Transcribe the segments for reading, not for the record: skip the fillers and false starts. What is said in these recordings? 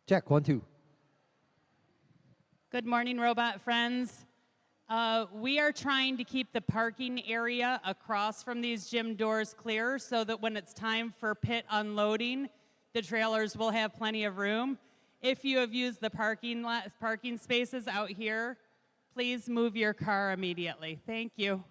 Check, 1, 2. Good morning, robot friends. We are trying to keep the parking area across from these gym doors clear so that when it's time for pit unloading, the trailers will have plenty of room. If you have used the parking spaces out here, please move your car immediately. Thank you.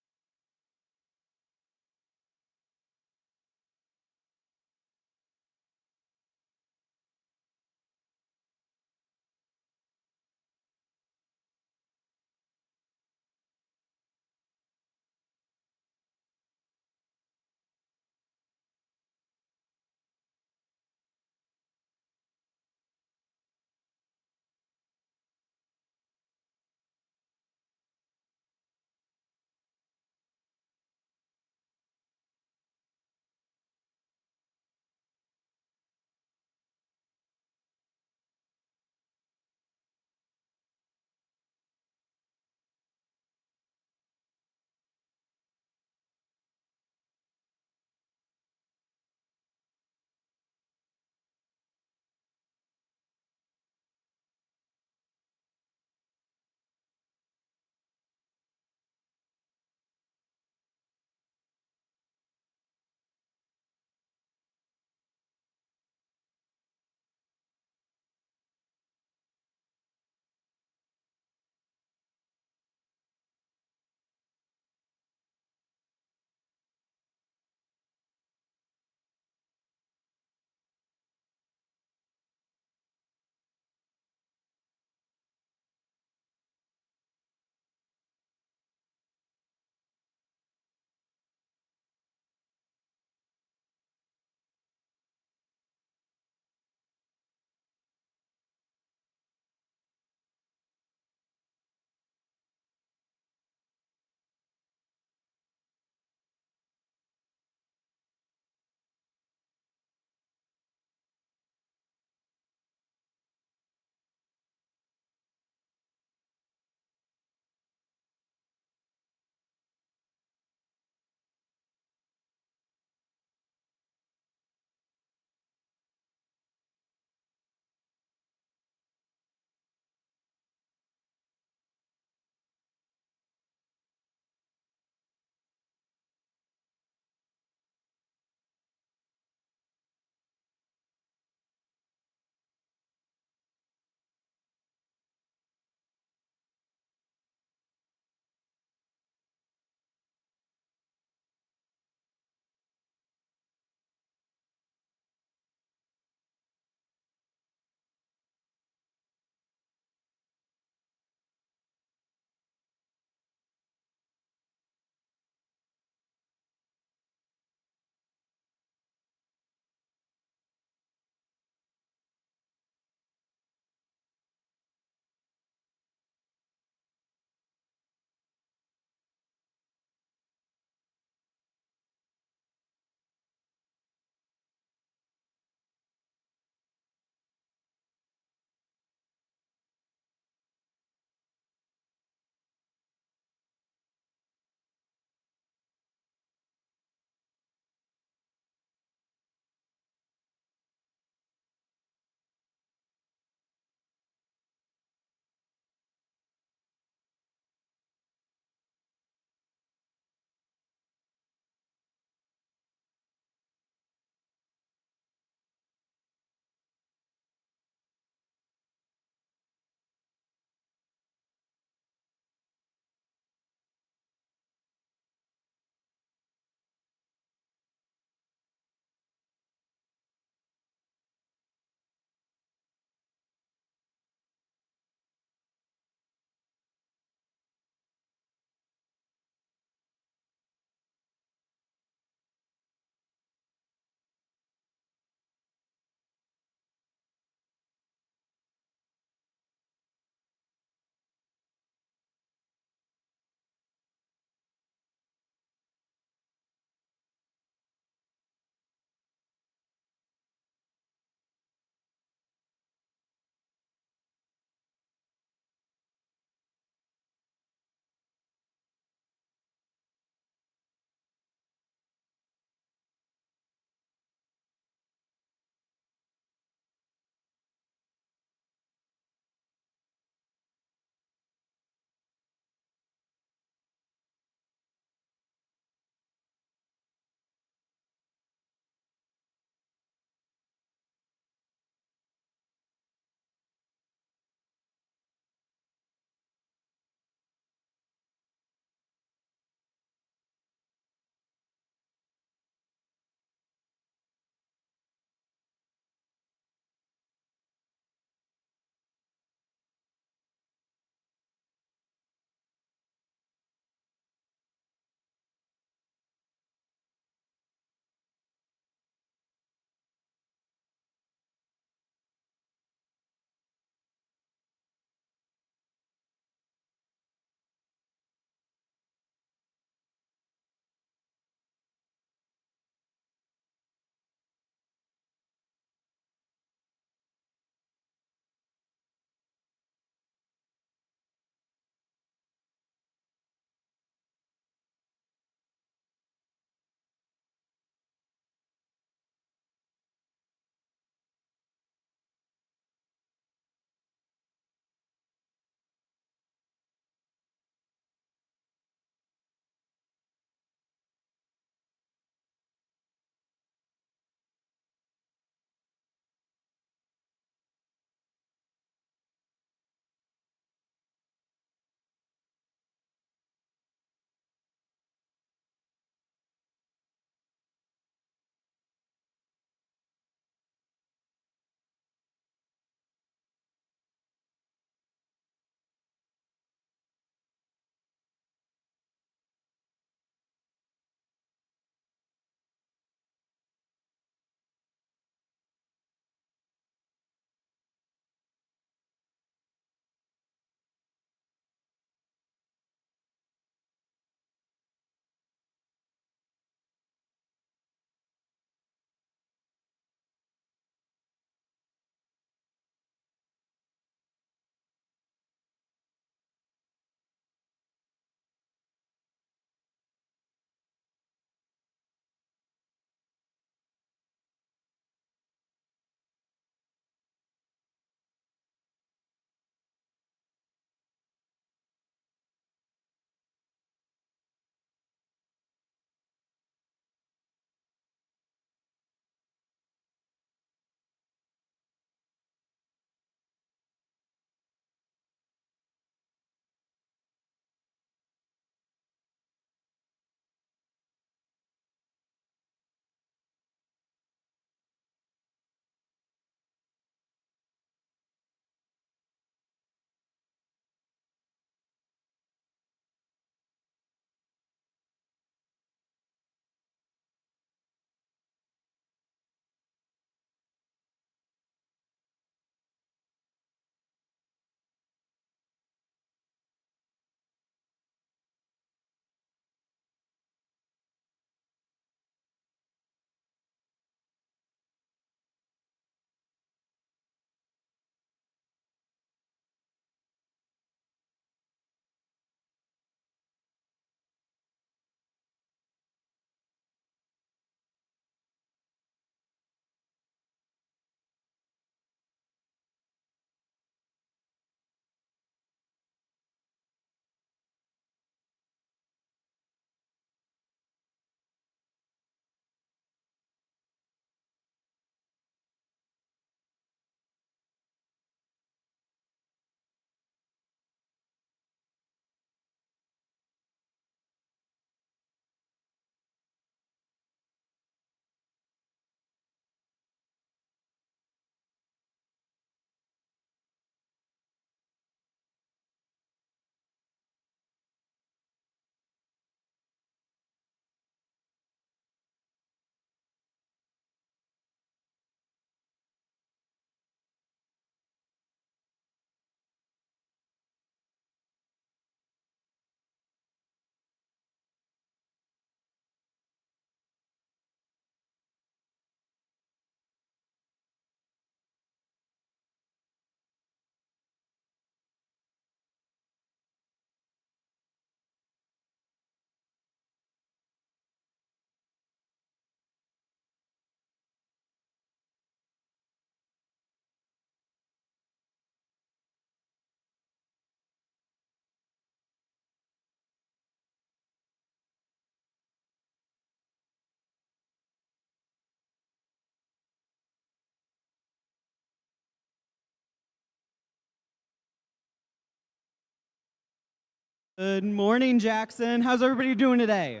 Good morning, Jackson. How's everybody doing today?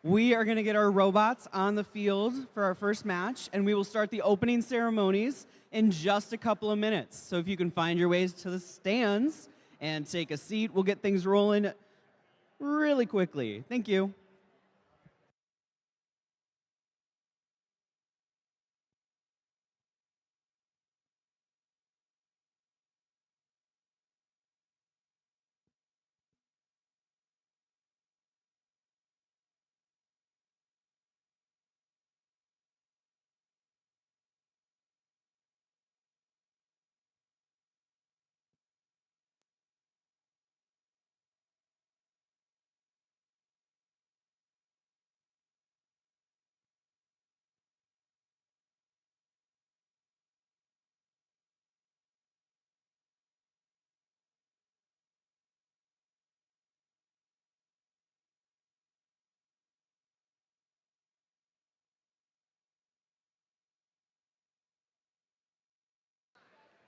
We are going to get our robots on the field for our first match, and we will start the opening ceremonies in just a couple of minutes. So if you can find your ways to the stands and take a seat, we'll get things rolling really quickly. Thank you.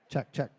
Check, check.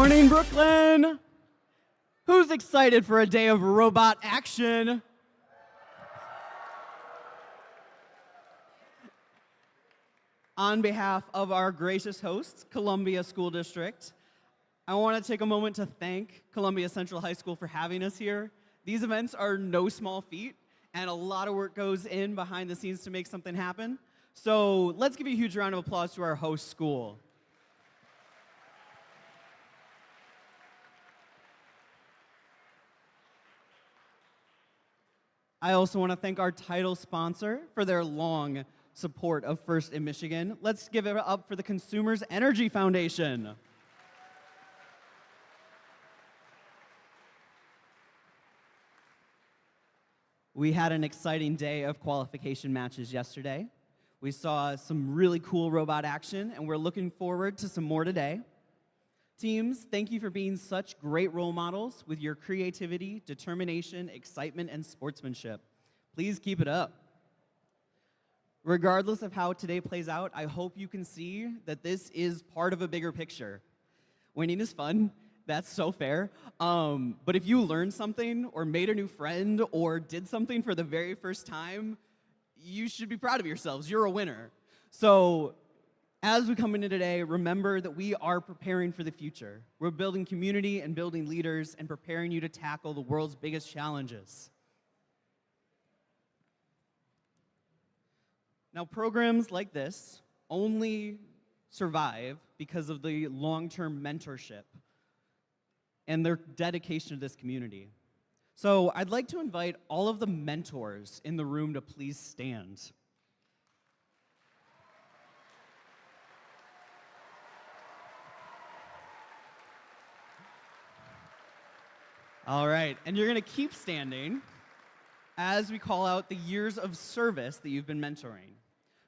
morning, Brooklyn. Who's excited for a day of robot action? On behalf of our gracious host, Columbia School District, I want to take a moment to thank Columbia Central High School for having us here. These events are no small feat, and a lot of work goes in behind the scenes to make something happen. So let's give a huge round of applause to our host school. I also want to thank our title sponsor for their long support of First in Michigan. Let's give it up for the Consumers Energy Foundation. We had an exciting day of qualification matches yesterday. We saw some really cool robot action, and we're looking forward to some more today. Teams, thank you for being such great role models with your creativity, determination, excitement, and sportsmanship. Please keep it up. Regardless of how today plays out, I hope you can see that this is part of a bigger picture. Winning is fun. That's so fair. But if you learned something or made a new friend or did something for the very first time, you should be proud of yourselves. You're a winner. So as we come into today, remember that we are preparing for the future. We're building community and building leaders and preparing you to tackle the world's biggest challenges. Now, programs like this only survive because of the long-term mentorship and their dedication to this community. So I'd like to invite all of the mentors in the room to please stand. All right, and you're gonna keep standing as we call out the years of service that you've been mentoring.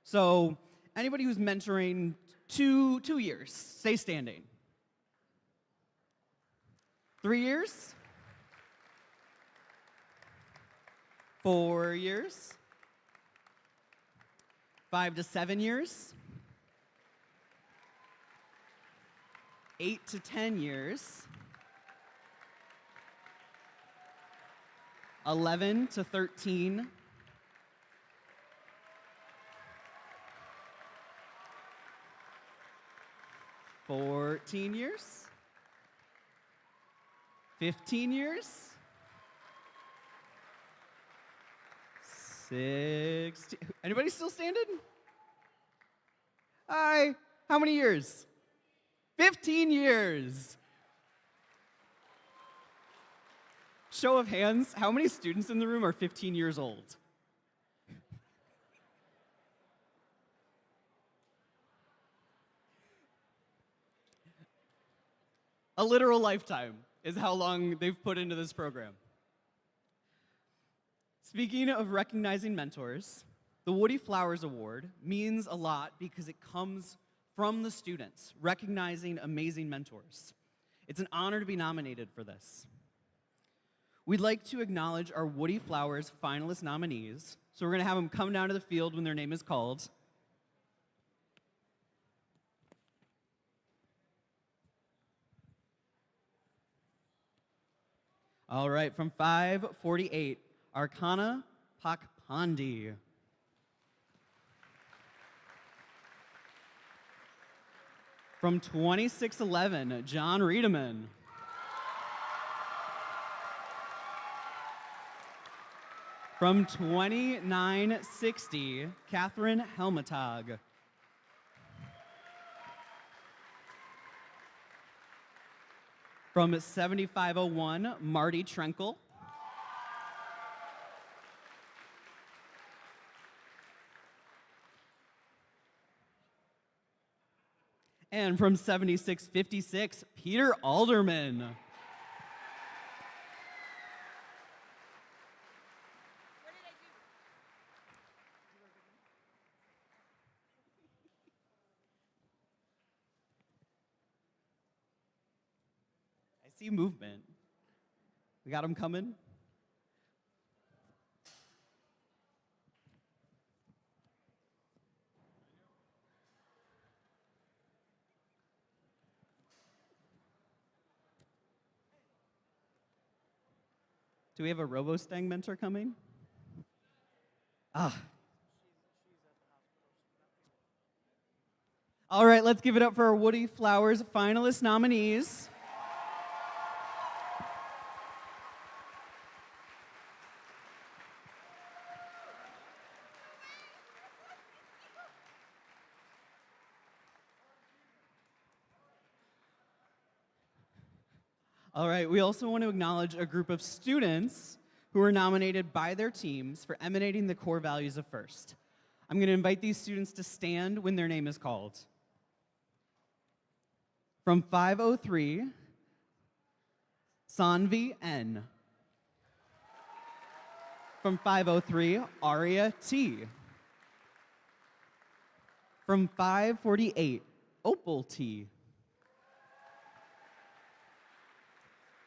So anybody who's mentoring two years, stay standing. 3 years? 4 years? 5 to 7 years? 8 to 10 years? 11 to 13? 14 years? 15 years? 16? Anybody still standing? Hi, how many years? 15 years. Show of hands, how many students in the room are 15 years old? A literal lifetime is how long they've put into this program. Speaking of recognizing mentors, the Woody Flowers Award means a lot because it comes from the students recognizing amazing mentors. It's an honor to be nominated for this. We'd like to acknowledge our Woody Flowers finalist nominees, so we're gonna have them come down to the field when their name is called. All right, from 548, Arcana Pakpandi. From 2611, John Riedemann. From 2960, Catherine Helmetag. From 7501, Marty Trenkel. And from 7656, Peter Alderman. I see movement. We got them coming. Do we have a RoboStang mentor coming? Ah. All right, let's give it up for our Woody Flowers finalist nominees. All right, we also want to acknowledge a group of students who were nominated by their teams for emanating the core values of FIRST. I'm going to invite these students to stand when their name is called. From 503, Sanvi N. From 503, Aria T. From 548, Opal T.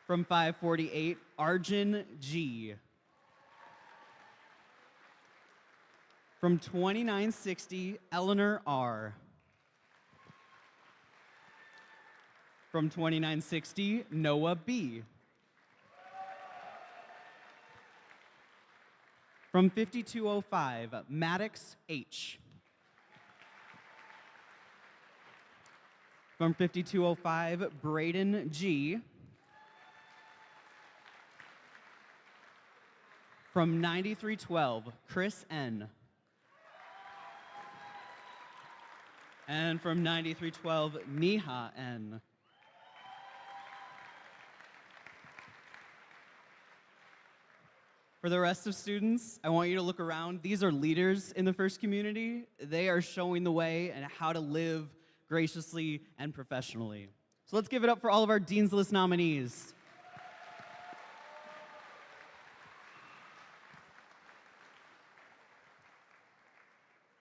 From 548, Arjun G. From 2960, Eleanor R. From 2960, Noah B. From 5205, Maddox H. From 5205, Braden G. From 9312, Chris N. And from 9312, Neha N. For the rest of students, I want you to look around. These are leaders in the FIRST community. They are showing the way and how to live graciously and professionally. So let's give it up for all of our Dean's List nominees.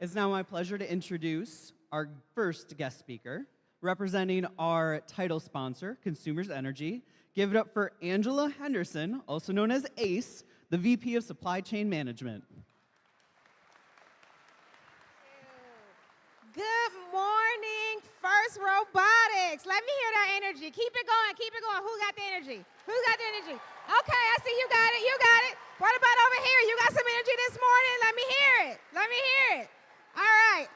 It's now my pleasure to introduce our first guest speaker, representing our title sponsor, Consumers Energy. Give it up for Angela Henderson, also known as ACE, the VP of Supply Chain Management. Good morning, FIRST Robotics. Let me hear that energy. Keep it going, keep it going. Who got the energy? Who's got the energy? Okay, I see you got it, you got it. What about over here? You got some energy this morning? Let me hear it. Let me hear it. All right.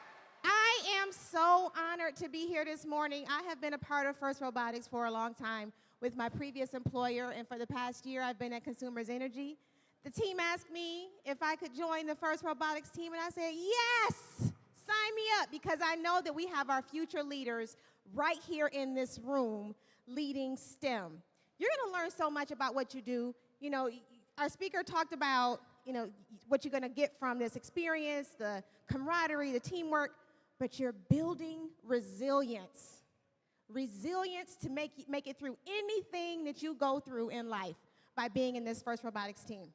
I am so honored to be here this morning. I have been a part of FIRST Robotics for a long time with my previous employer, and for the past year, I've been at Consumers Energy. The team asked me if I could join the FIRST Robotics team, and I said, yes, sign me up, because I know that we have our future leaders right here in this room leading STEM. You're going to learn so much about what you do. You know, our speaker talked about, you know, what you're going to get from this experience, the camaraderie, the teamwork, but you're building resilience. Resilience to make it through anything that you go through in life by being in this FIRST Robotics team.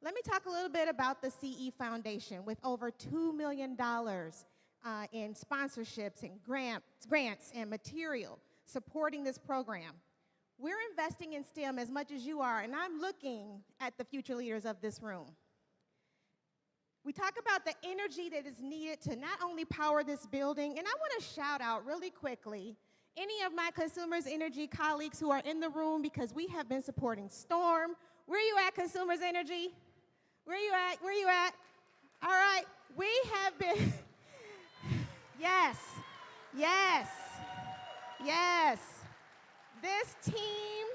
Let me talk a little bit about the CE Foundation with over $2 million in sponsorships and grants and material supporting this program. We're investing in STEM as much as you are, and I'm looking at the future leaders of this room. We talk about the energy that is needed to not only power this building, and I want to shout out really quickly any of my Consumers Energy colleagues who are in the room, because we have been supporting Storm. Where you at, Consumers Energy? Where you at? Where you at? All right, we have been, yes, yes, yes. This team,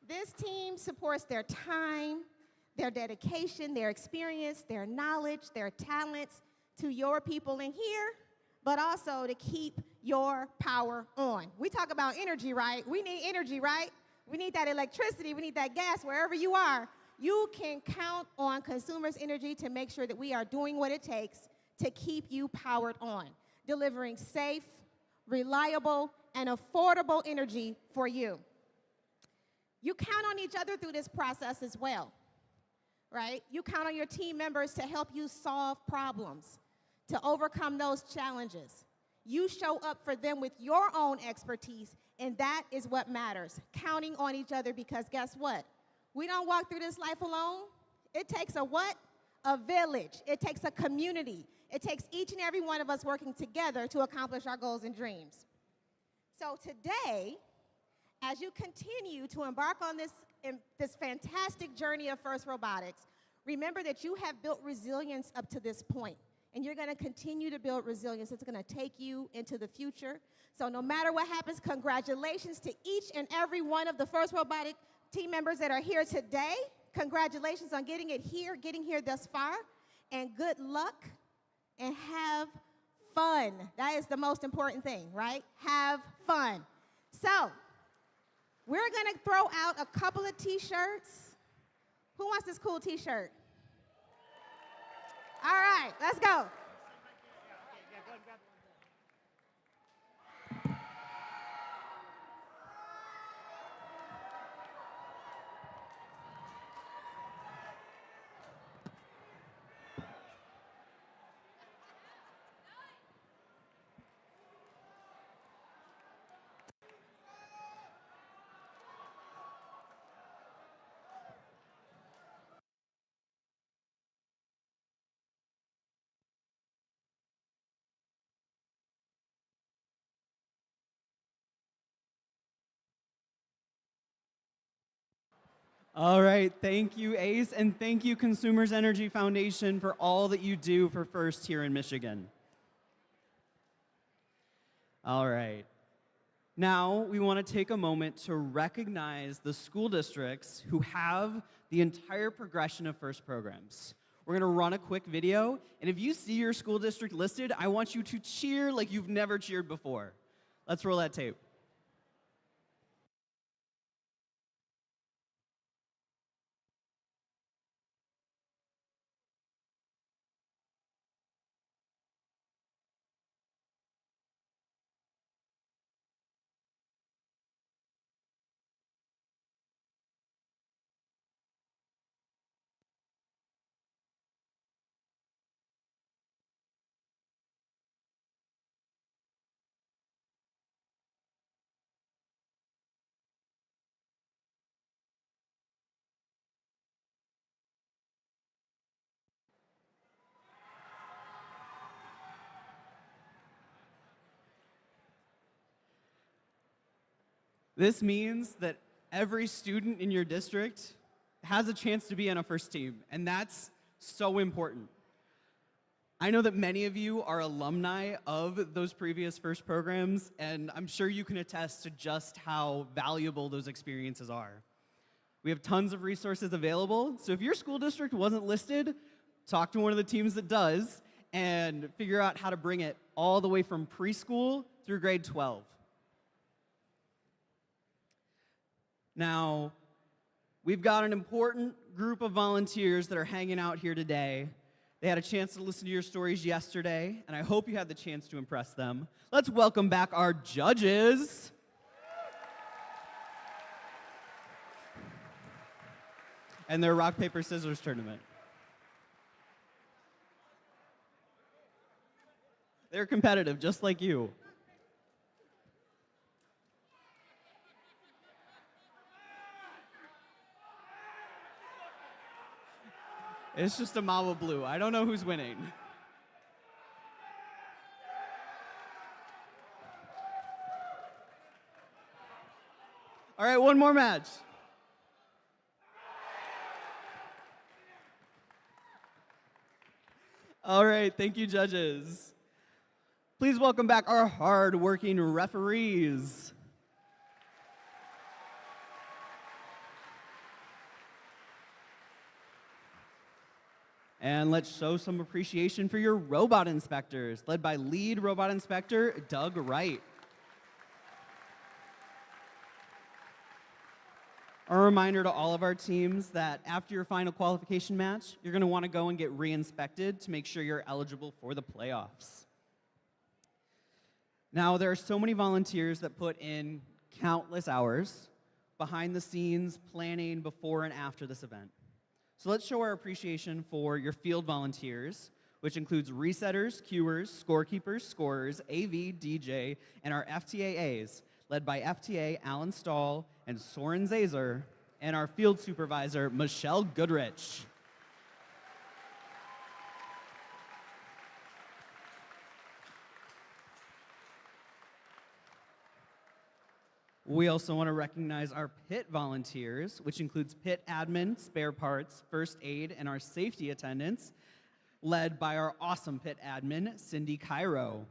this team supports their time, their dedication, their experience, their knowledge, their talents to your people in here, but also to keep your power on. We talk about energy, right? We need energy, right? We need that electricity, we need that gas wherever you are. You can count on Consumers Energy to make sure that we are doing what it takes to keep you powered on, delivering safe, reliable, and affordable energy for you. You count on each other through this process as well, right? You count on your team members to help you solve problems, to overcome those challenges. You show up for them with your own expertise, and that is what matters, counting on each other, because guess what? We don't walk through this life alone. It takes a what? A village. It takes a community. It takes each and every one of us working together to accomplish our goals and dreams. So today, as you continue to embark on this fantastic journey of FIRST Robotics, remember that you have built resilience up to this point, and you're going to continue to build resilience. It's going to take you into the future. So no matter what happens, congratulations to each and every one of the FIRST Robotic team members that are here today. Congratulations on getting here thus far, and good luck, and have fun. That is the most important thing, right? Have fun. So we're going to throw out a couple of T-shirts. Who wants this cool T-shirt? All right, let's go. All right, thank you, Ace, and thank you, Consumers Energy Foundation, for all that you do for FIRST here in Michigan. All right. Now, we want to take a moment to recognize the school districts who have the entire progression of FIRST programs. We're going to run a quick video, and if you see your school district listed, I want you to cheer like you've never cheered before. Let's roll that tape. This means that every student in your district has a chance to be on a FIRST team, and that's so important. I know that many of you are alumni of those previous FIRST programs, and I'm sure you can attest to just how valuable those experiences are. We have tons of resources available, so if your school district wasn't listed, talk to one of the teams that does and figure out how to bring it all the way from preschool through grade 12. Now, we've got an important group of volunteers that are hanging out here today. They had a chance to listen to your stories yesterday, and I hope you had the chance to impress them. Let's welcome back our judges. And their rock, paper, scissors tournament. They're competitive, just like you. It's just a mob of blue. I don't know who's winning. All right, one more match. All right, thank you, judges. Please welcome back our hard-working referees. And let's show some appreciation for your robot inspectors, led by lead robot inspector Doug Wright. A reminder to all of our teams that after your final qualification match, you're going to want to go and get re-inspected to make sure you're eligible for the playoffs. Now, there are so many volunteers that put in countless hours behind the scenes planning before and after this event. So let's show our appreciation for your field volunteers, which includes resetters, cuers, scorekeepers, scorers, AV, DJ, and our FTAAs, led by FTA Alan Stahl and Soren Zazer, and our field supervisor, Michelle Goodrich. We also want to recognize our pit volunteers, which includes pit admin, spare parts, first aid, and our safety attendants, led by our awesome pit admin, Cindy Cairo.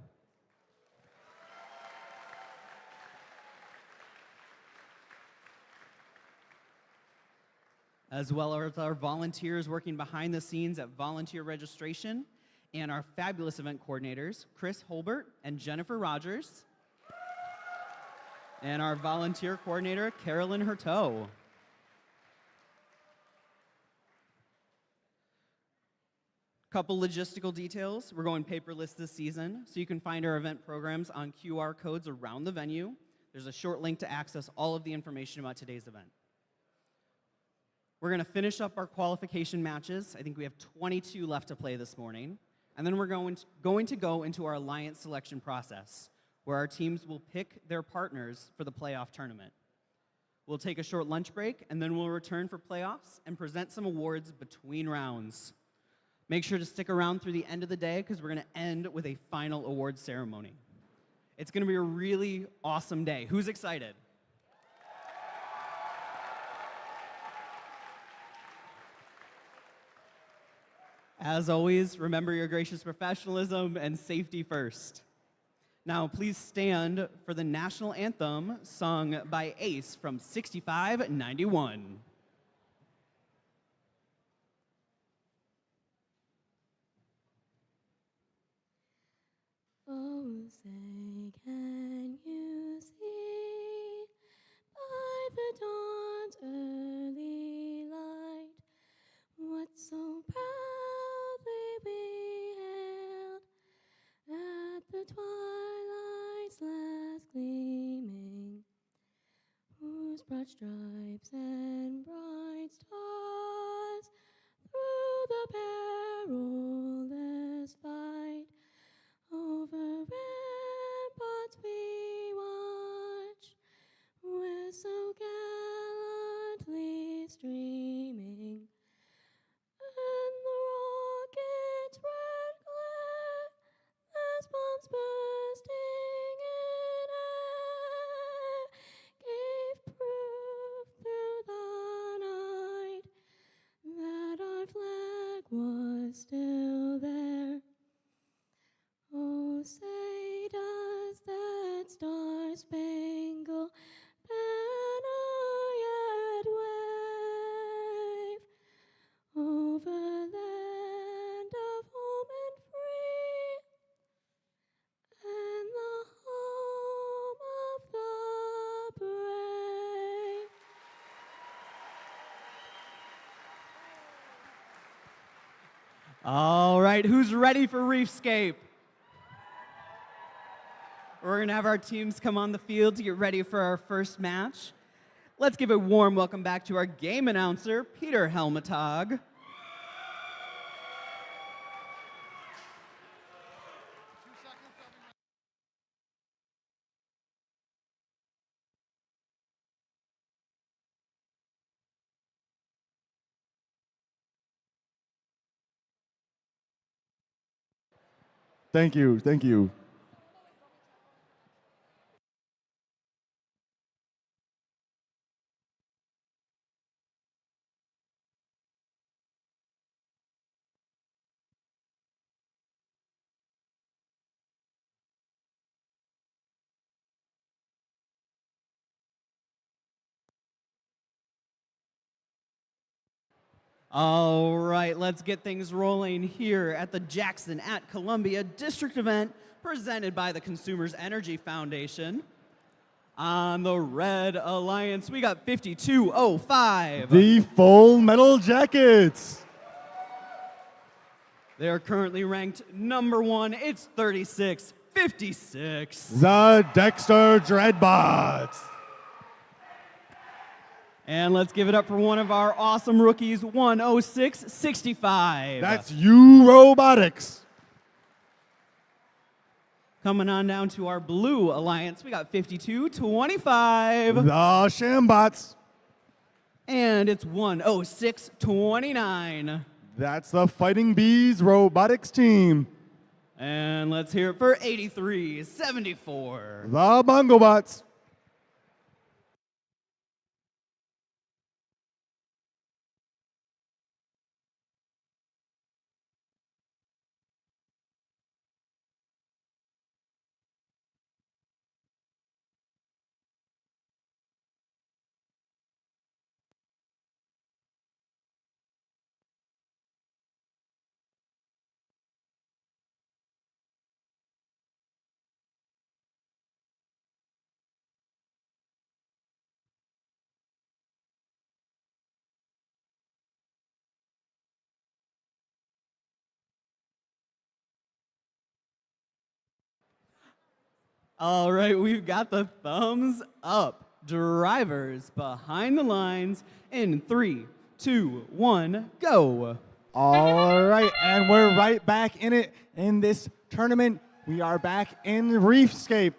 As well as our volunteers working behind the scenes at volunteer registration, and our fabulous event coordinators, Chris Holbert and Jennifer Rogers, and our volunteer coordinator, Carolyn Hurteau. Couple logistical details. We're going paperless this season, so you can find our event programs on QR codes around the venue. There's a short link to access all of the information about today's event. We're going to finish up our qualification matches. I think we have 22 left to play this morning. And then we're going to go into our alliance selection process, where our teams will pick their partners for the playoff tournament. We'll take a short lunch break, and then we'll return for playoffs and present some awards between rounds. Make sure to stick around through the end of the day, because we're going to end with a final award ceremony. It's going to be a really awesome day. Who's excited? As always, remember your gracious professionalism and safety first. Now, please stand for the national anthem sung by Ace from 6591. Oh, say, can you see by the dawn's early light what so proudly we hailed at the twilight's last gleaming, whose broad stripes and bright stars through the perilous fight over ramparts we watch, we're so gallantly streaming, and the rocket's red glare, as bombs bursting in air, gave proof through the night that our flag was still there. Oh, say does that star-spangled banner yet wave over land of home and free, and the home of the brave? All right, who's ready for Reefscape? We're going to have our teams come on the field to get ready for our first match. Let's give a warm welcome back to our game announcer, Peter Helmetag. Thank you, thank you. All right, let's get things rolling here at the Jackson at Columbia District event presented by the Consumers Energy Foundation. On the Red Alliance, we got 5205. The Full Metal Jackets. They are currently ranked number 1. It's 36-56. The Dexter Dreadbots. And let's give it up for one of our awesome rookies, 106-65. That's you Robotics. Coming on down to our Blue Alliance, we got 52-25. The Shambots. And it's 106-29. That's the Fighting Bees Robotics team. And let's hear it for 83-74. The Bongobots. All right, we've got the thumbs up. Drivers behind the lines in 3, 2, 1, go. All right, and we're right back in it in this tournament. We are back in Reefscape.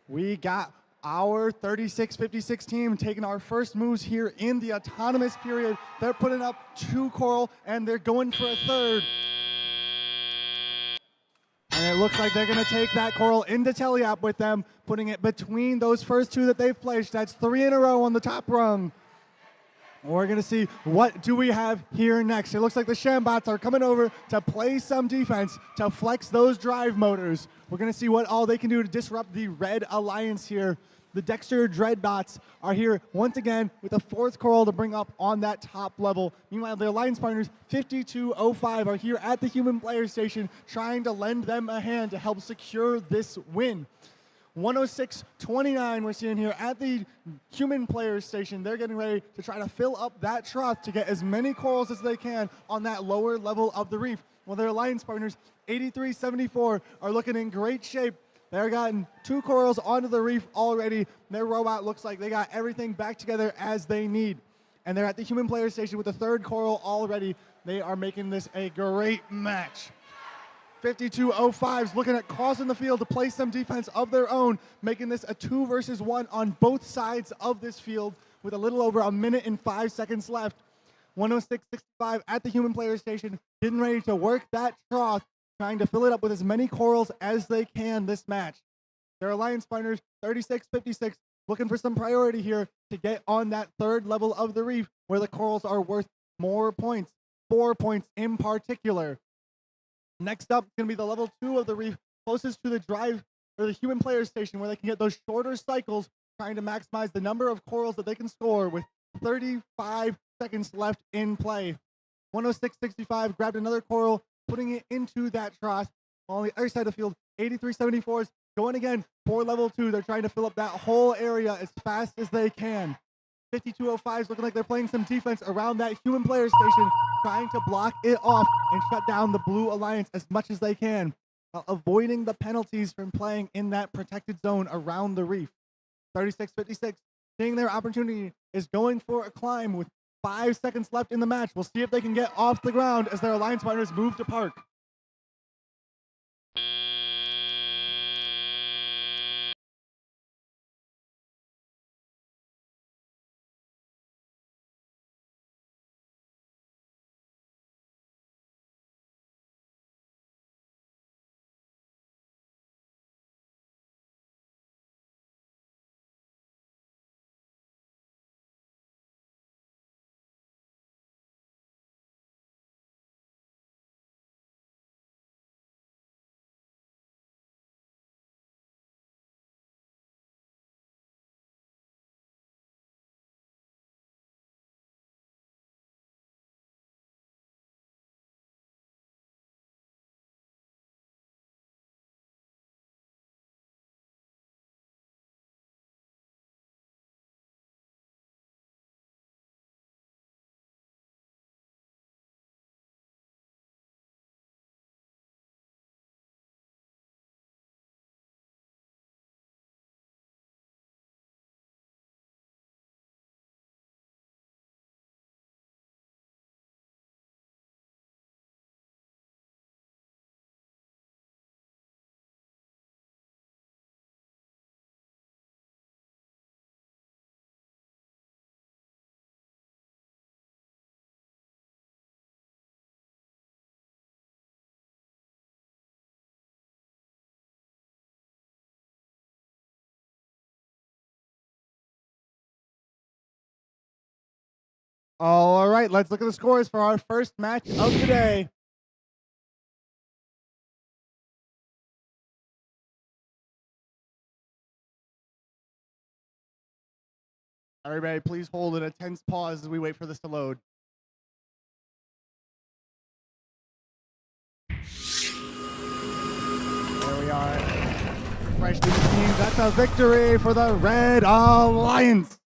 We got our 36-56 team taking our first moves here in the autonomous period. They're putting up 2 coral, and they're going for a third. And it looks like they're going to take that coral into Teleop with them, putting it between those first 2 that they've placed. That's 3 in a row on the top rung. We're going to see what do we have here next. It looks like the Shambots are coming over to play some defense, to flex those drive motors. We're going to see what all they can do to disrupt the Red Alliance here. The Dexter Dreadbots are here once again with a 4th coral to bring up on that top level. Meanwhile, the Alliance partners 5205 are here at the Human Player Station trying to lend them a hand to help secure this win. 106-29 we're seeing here at the Human Player Station. They're getting ready to try to fill up that trough to get as many corals as they can on that lower level of the reef. While their Alliance partners 8374 are looking in great shape. They're gotten 2 corals onto the reef already. Their robot looks like they got everything back together as they need. And they're at the Human Player Station with the 3rd coral already. They are making this a great match. 5205's looking at crossing the field to play some defense of their own, making this a 2 versus 1 on both sides of this field with a little over a minute and 5 seconds left. 106-65 at the Human Player Station, getting ready to work that trough, trying to fill it up with as many corals as they can this match. Their Alliance partners, 36-56, looking for some priority here to get on that 3rd level of the reef where the corals are worth more points, 4 points in particular. Next up is going to be the level 2 of the reef, closest to the drive or the Human Player Station, where they can get those shorter cycles, trying to maximize the number of corals that they can score with 35 seconds left in play. 106-65 grabbed another coral, putting it into that trough. On the other side of the field, 8374 is going again for level 2. They're trying to fill up that whole area as fast as they can. 5205 is looking like they're playing some defense around that Human Player Station, trying to block it off and shut down the Blue Alliance as much as they can, while avoiding the penalties from playing in that protected zone around the reef. 36-56, seeing their opportunity, is going for a climb with 5 seconds left in the match. We'll see if they can get off the ground as their Alliance partners move to park. All right, let's look at the scores for our first match of the day. Everybody, please hold in a tense pause as we wait for this to load. There we are. Fresh new team. That's a victory for the Red Alliance.